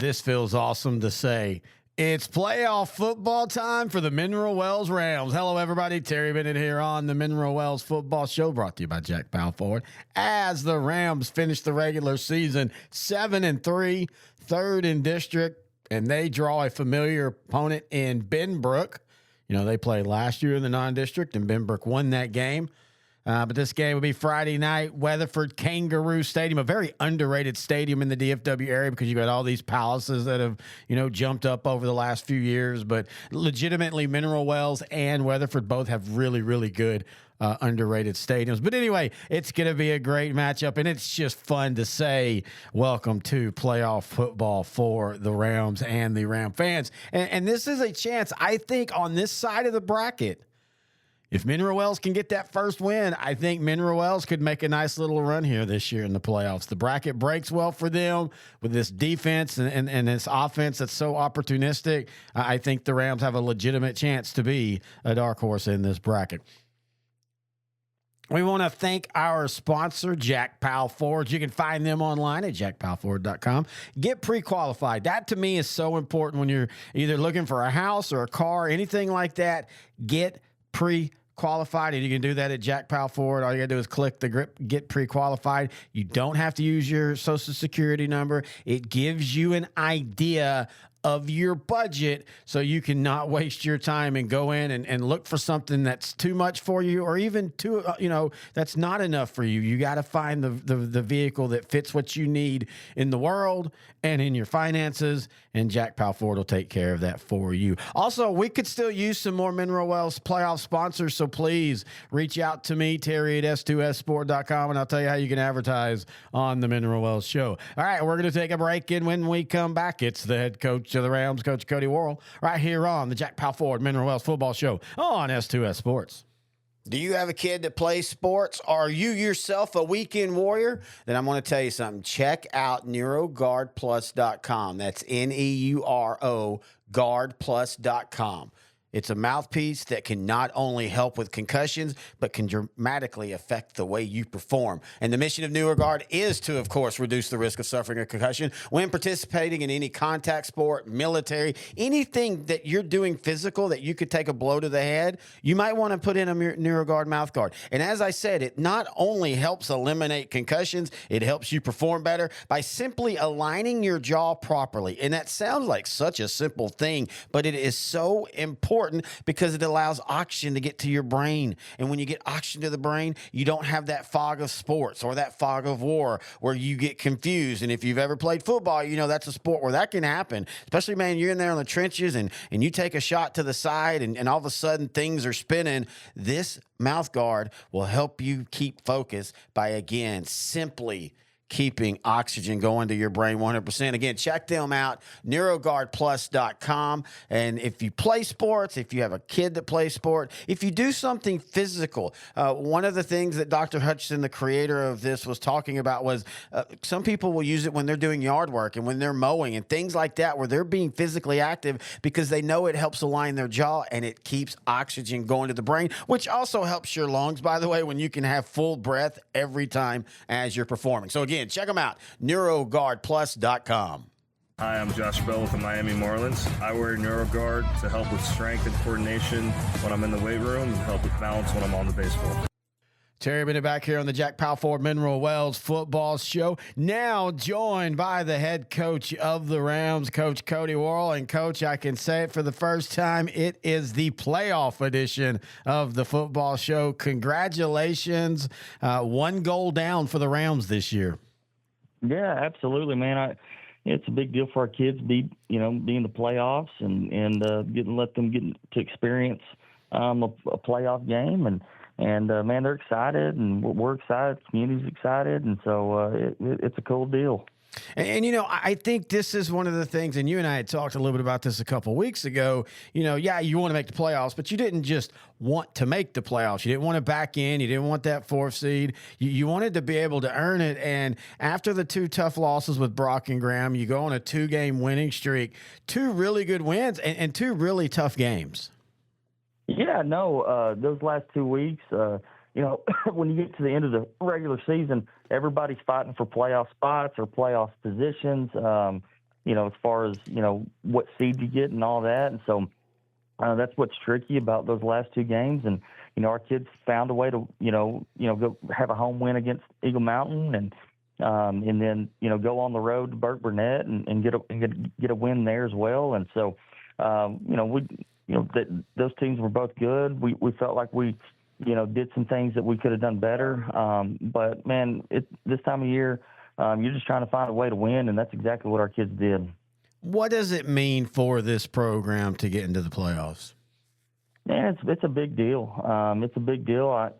This feels awesome to say. It's playoff football time for the Mineral Wells Rams. Hello, everybody. Terry Bennett here on the Mineral Wells Football Show, brought to you by Jack Powell Ford. As the Rams finish the regular season 7-3, third in district, and they draw a familiar opponent in Benbrook. You know, they played last year in the non-district, and Benbrook won that game. But this game will be Friday night, Weatherford Kangaroo Stadium, a very underrated stadium in the DFW area because you got all these palaces that have, jumped up over the last few years. But legitimately, Mineral Wells and Weatherford both have really, really good underrated stadiums. But anyway, it's going to be a great matchup, and it's just fun to say welcome to playoff football for the Rams and the Ram fans. And this is a chance, I think, on this side of the bracket. If Mineral Wells can get that first win, I think Mineral Wells could make a nice little run here this year in the playoffs. The bracket breaks well for them with this defense and this offense that's so opportunistic. I think the Rams have a legitimate chance to be a dark horse in this bracket. We want to thank our sponsor, Jack Powell Ford. You can find them online at jackpowellford.com. Get pre-qualified. That, to me, is so important when you're either looking for a house or a car, anything like that. Get pre-qualified, and you can do that at Jack Powell Ford. All you got to do is click the get pre-qualified. You don't have to use your social security number. It gives you an idea of your budget so you can not waste your time and go in and look for something that's too much for you or even too, that's not enough for you. You got to find the vehicle that fits what you need in the world and in your finances, and Jack Powell Ford will take care of that for you. Also, we could still use some more Mineral Wells playoff sponsors, so please reach out to me, Terry at S2Ssport.com, and I'll tell you how you can advertise on the Mineral Wells Show. All right, we're going to take a break, and when we come back, it's the head coach of the Rams, Coach Cody Worrell, right here on the Jack Powell Ford Mineral Wells Football Show on S2S Sports. Do you have a kid that plays sports? Are you yourself a weekend warrior? Then I'm going to tell you something. Check out NeuroGuardPlus.com. That's NEURO GuardPlus.com. It's a mouthpiece that can not only help with concussions, but can dramatically affect the way you perform. And the mission of NeuroGuard is to, of course, reduce the risk of suffering a concussion when participating in any contact sport, military, anything that you're doing physical that you could take a blow to the head. You might want to put in a NeuroGuard mouth guard. And as I said, it not only helps eliminate concussions, it helps you perform better by simply aligning your jaw properly. And that sounds like such a simple thing, but it is so important because it allows oxygen to get to your brain. And when you get oxygen to the brain, you don't have that fog of sports or that fog of war where you get confused. And if you've ever played football, you know that's a sport where that can happen. Especially, man, you're in there in the trenches and you take a shot to the side and all of a sudden things are spinning. This mouth guard will help you keep focus by, again, simply keeping oxygen going to your brain 100%. Again, check them out, NeuroGuardPlus.com. And if you play sports, if you have a kid that plays sport, if you do something physical, one of the things that Dr. Hutchinson, the creator of this, was talking about was some people will use it when they're doing yard work and when they're mowing and things like that, where they're being physically active because they know it helps align their jaw and it keeps oxygen going to the brain, which also helps your lungs, by the way, when you can have full breath every time as you're performing. So again, check them out, NeuroGuardPlus.com. Hi, I'm Josh Bell with the Miami Marlins. I wear NeuroGuard to help with strength and coordination when I'm in the weight room and help with balance when I'm on the baseball. Terry Bennett back here on the Jack Powell Ford Mineral Wells Football Show. Now joined by the head coach of the Rams, Coach Cody Worrell. And, Coach, I can say it for the first time, it is the playoff edition of the football show. Congratulations. One goal down for the Rams this year. Yeah, absolutely, man. It's a big deal for our kids be in the playoffs and let them get to experience a playoff game and man, they're excited and we're excited. The community's excited, and so it's a cool deal. And I think this is one of the things, and you and I had talked a little bit about this a couple of weeks ago. You want to make the playoffs, but you didn't just want to make the playoffs. You didn't want to back in. You didn't want that 4th seed. You wanted to be able to earn it. And after the 2 tough losses with Brock and Graham, you go on a 2-game winning streak, 2 really good wins and 2 really tough games. Yeah, no, those last 2 weeks, when you get to the end of the regular season, everybody's fighting for playoff spots or playoff positions. as far as, what seed you get and all that. And so that's what's tricky about those last two games. And, our kids found a way to, go have a home win against Eagle Mountain and then, go on the road to Burke Burnett and get a win there as well. And so, those teams were both good. We felt like we, did some things that we could have done better. But man, this time of year, you're just trying to find a way to win. And that's exactly what our kids did. What does it mean for this program to get into the playoffs? Yeah, it's a big deal. It's a big deal.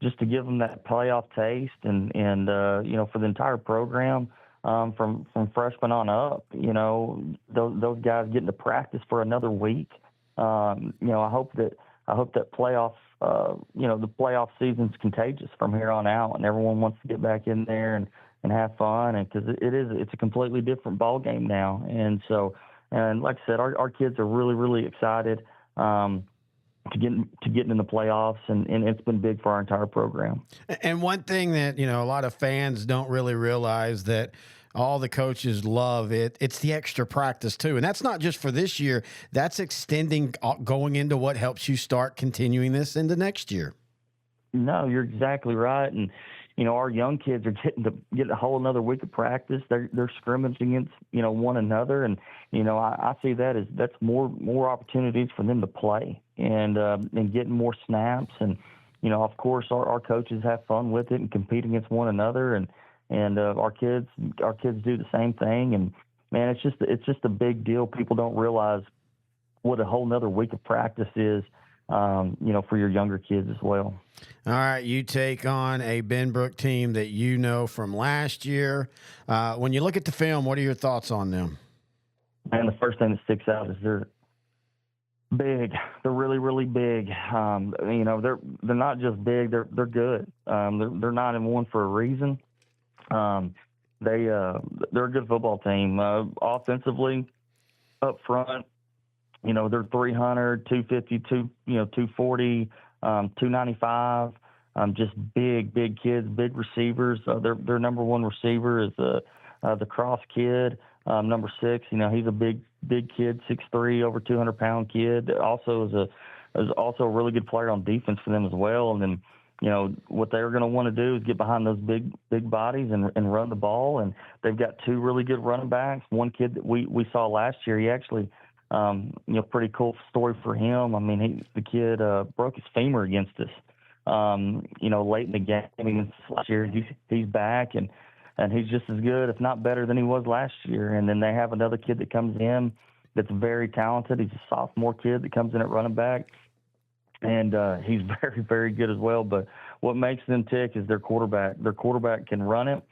Just to give them that playoff taste and for the entire program, from freshman on up, those guys getting to practice for another week. I hope that playoff, the playoff season's contagious from here on out, and everyone wants to get back in there and have fun, and because it's a completely different ball game now. And so, and like I said, our kids are really, really excited to getting in the playoffs, and it's been big for our entire program. And one thing that, a lot of fans don't really realize that all the coaches love it's the extra practice too. And that's not just for this year, that's extending going into what helps you start continuing this into next year. No, you're exactly right. And, our young kids are getting a whole another week of practice. They're scrimmaging against, one another. And, I see that as that's more opportunities for them to play and getting more snaps. And, of course, our coaches have fun with it and compete against one another. And our kids do the same thing. And man, it's just a big deal. People don't realize what a whole nother week of practice is, for your younger kids as well. All right, you take on a Benbrook team that you know from last year. When you look at the film, what are your thoughts on them? And the first thing that sticks out is they're big. They're really, really big. They're not just big. They're good. They're not in one for a reason. They're a good football team. Offensively, up front, they're 300, 250, 240, 295. Just big kids, big receivers. Their number one receiver is the Cross kid, number 6. He's a big kid, 6'3", over 200-pound kid. Also is also a really good player on defense for them as well. And then, what they're going to want to do is get behind those big bodies and run the ball. And they've got 2 really good running backs. One kid that we saw last year, he actually, pretty cool story for him. I mean, the kid broke his femur against us, late in the game. I mean, last year he's back and he's just as good, if not better, than he was last year. And then they have another kid that comes in that's very talented. He's a sophomore kid that comes in at running back. And he's very, very good as well. But what makes them tick is their quarterback. Their quarterback can run it.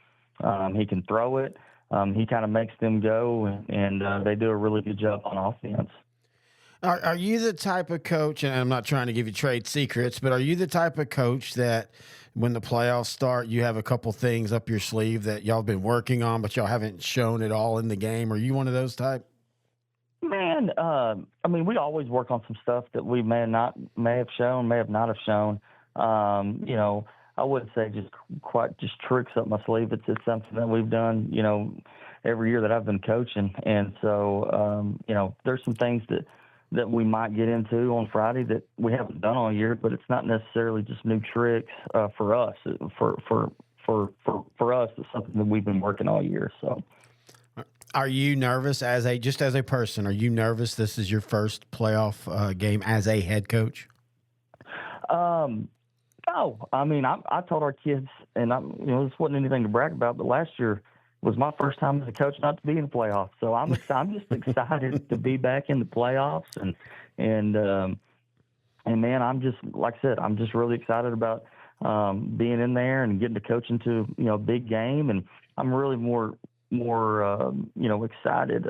He can throw it. He kind of makes them go, and they do a really good job on offense. Are you the type of coach, and I'm not trying to give you trade secrets, but are you the type of coach that when the playoffs start, you have a couple things up your sleeve that y'all have been working on, but y'all haven't shown it all in the game? Are you one of those type? Man, we always work on some stuff that we may have not have shown. I wouldn't say just tricks up my sleeve. It's just something that we've done, every year that I've been coaching. And so, there's some things that we might get into on Friday that we haven't done all year, but it's not necessarily just new tricks for us. For us, it's something that we've been working all year. So. Are you nervous as a person? Are you nervous this is your first playoff game as a head coach? No. I mean, I told our kids, and this wasn't anything to brag about, but last year was my first time as a coach not to be in the playoffs. So I'm just excited to be back in the playoffs, and man, I'm just, like I said, I'm just really excited about being in there and getting to coach into a big game, and I'm really more excited,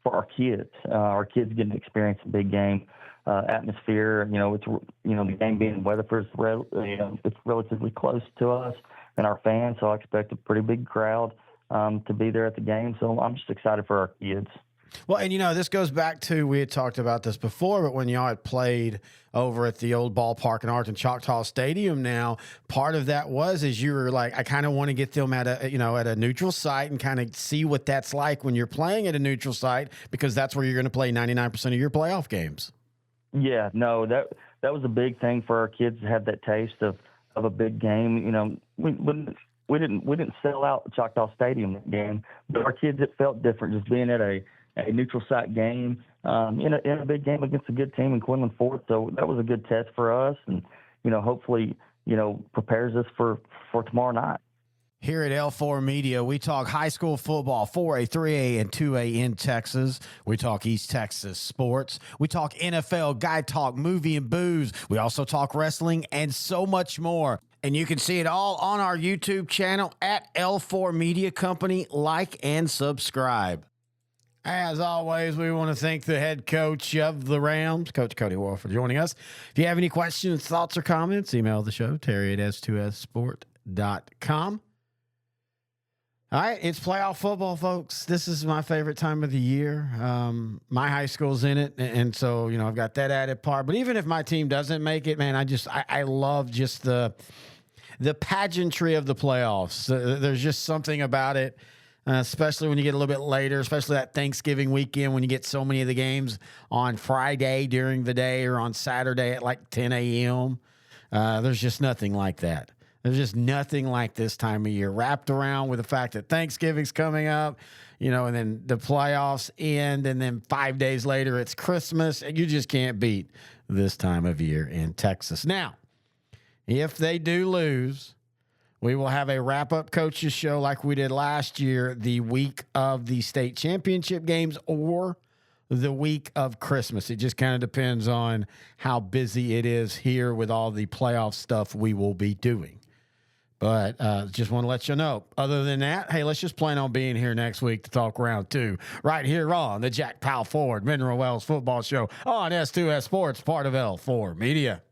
for our kids. Our kids getting to experience a big game atmosphere. It's the game being in Weatherford, it's relatively close to us and our fans, so I expect a pretty big crowd to be there at the game. So I'm just excited for our kids. Well, and this goes back to, we had talked about this before, but when y'all had played over at the old ballpark in Arlington, Choctaw Stadium now, part of that is you were like, I kind of want to get them at a neutral site and kind of see what that's like when you're playing at a neutral site, because that's where you're going to play 99% of your playoff games. Yeah, no, that was a big thing for our kids to have that taste of a big game. We didn't sell out Choctaw Stadium that game, but our kids, it felt different just being at a neutral site game, in a big game against a good team in Quinlan Fort. So that was a good test for us, and hopefully prepares us for tomorrow night. Here at L4 Media, we talk high school football, 4A, 3A, and 2A in Texas. We talk East Texas sports. We talk NFL, guy talk, movie, and booze. We also talk wrestling and so much more. And you can see it all on our YouTube channel at L4 Media Company. Like and subscribe. As always, we want to thank the head coach of the Rams, Coach Cody Worrell, for joining us. If you have any questions, thoughts, or comments, email the show, terry@s2ssport.com. All right, it's playoff football, folks. This is my favorite time of the year. My high school's in it, and so, I've got that added part. But even if my team doesn't make it, man, I love just the pageantry of the playoffs. There's just something about it, especially when you get a little bit later, especially that Thanksgiving weekend when you get so many of the games on Friday during the day or on Saturday at like 10 a.m. There's just nothing like that. There's just nothing like this time of year, wrapped around with the fact that Thanksgiving's coming up, and then the playoffs end, and then 5 days later it's Christmas. You just can't beat this time of year in Texas. Now, if they do lose, we will have a wrap-up coaches show like we did last year, the week of the state championship games or the week of Christmas. It just kind of depends on how busy it is here with all the playoff stuff we will be doing. But just want to let you know. Other than that, hey, let's just plan on being here next week to talk round 2 right here on the Jack Powell Ford Mineral Wells Football Show on S2S Sports, part of L4 Media.